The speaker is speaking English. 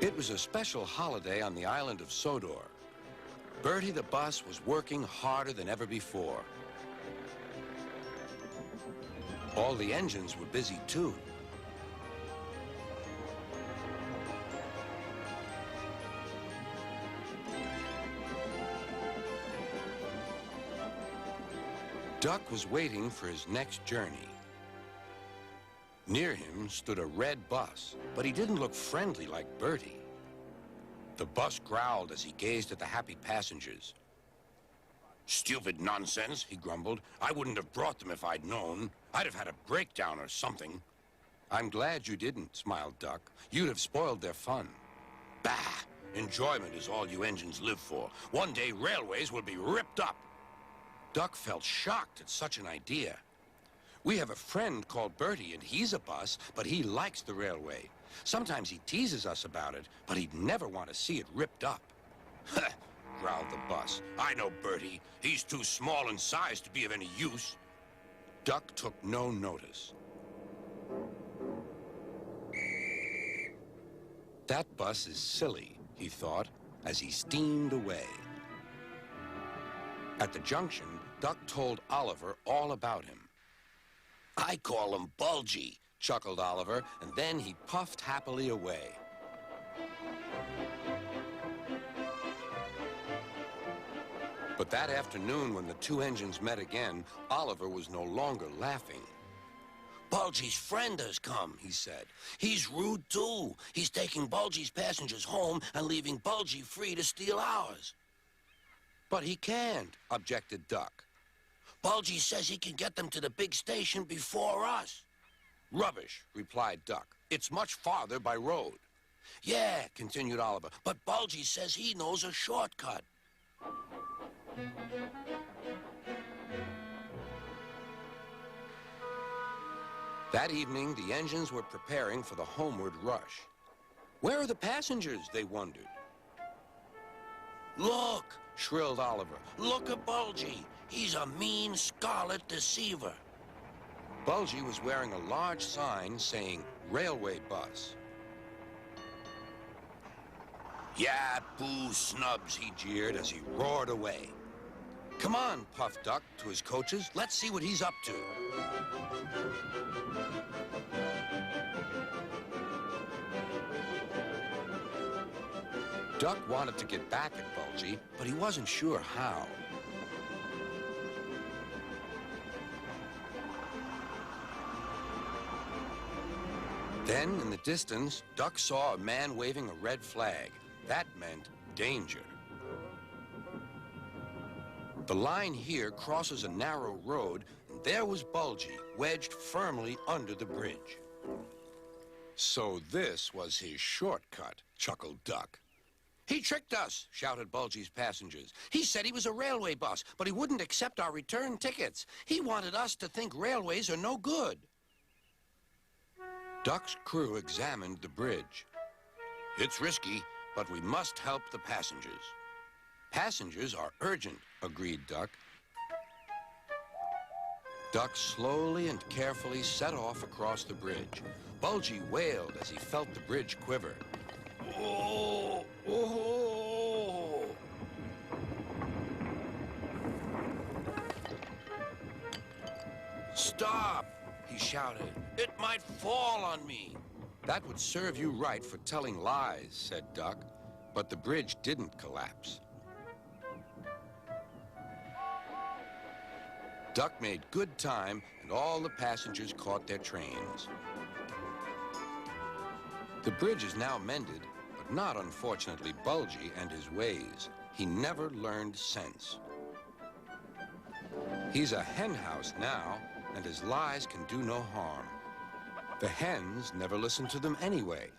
It was a special holiday on the island of Sodor. Bertie the bus was working harder than ever before. All the engines were busy too. Duck was waiting for his next journey. Near him stood a red bus, but he didn't look friendly like Bertie. The bus growled as he gazed at the happy passengers. "Stupid nonsense," he grumbled. "I wouldn't have brought them if I'd known. I'd have had a breakdown or something." "I'm glad you didn't," smiled Duck. "You'd have spoiled their fun." "Bah! Enjoyment is all you engines live for. One day railways will be ripped up." Duck felt shocked at such an idea. "We have a friend called Bertie, and he's a bus, but he likes the railway. Sometimes he teases us about it, but he'd never want to see it ripped up." "Huh," growled the bus. "I know Bertie. He's too small in size to be of any use." Duck took no notice. That bus is silly, he thought, as he steamed away. At the junction, Duck told Oliver all about him. "I call him Bulgy," chuckled Oliver, and then he puffed happily away. But that afternoon, when the two engines met again, Oliver was no longer laughing. "Bulgy's friend has come," he said. "He's rude, too. He's taking Bulgy's passengers home and leaving Bulgy free to steal ours." "But he can't," objected Duck. "Bulgy says he can get them to the big station before us." "Rubbish," replied Duck. "It's much farther by road." "Yeah," continued Oliver, "but Bulgy says he knows a shortcut." That evening, the engines were preparing for the homeward rush. "Where are the passengers?" they wondered. "Look!" shrilled Oliver. "Look at Bulgy. He's a mean scarlet deceiver." Bulgy was wearing a large sign saying railway bus. "Yeah, boo snubs," he jeered as he roared away. "Come on," puffed Duck to his coaches. "Let's see what he's up to." Duck wanted to get back at Bulgy, but he wasn't sure how. Then, in the distance, Duck saw a man waving a red flag. That meant danger. The line here crosses a narrow road, and there was Bulgy, wedged firmly under the bridge. "So this was his shortcut," chuckled Duck. "He tricked us," shouted Bulgy's passengers. "He said he was a railway bus, but he wouldn't accept our return tickets. He wanted us to think railways are no good." Duck's crew examined the bridge. "It's risky, but we must help the passengers." "Passengers are urgent," agreed Duck. Duck slowly and carefully set off across the bridge. Bulgy wailed as he felt the bridge quiver. "Oh, oh!" "Stop!" he shouted. "It might fall on me." "That would serve you right for telling lies," said Duck, but the bridge didn't collapse. Duck made good time, and all the passengers caught their trains. The bridge is now mended, but not, unfortunately, Bulgy and his ways. He never learned sense. He's a hen house now, and his lies can do no harm. The hens never listen to them anyway.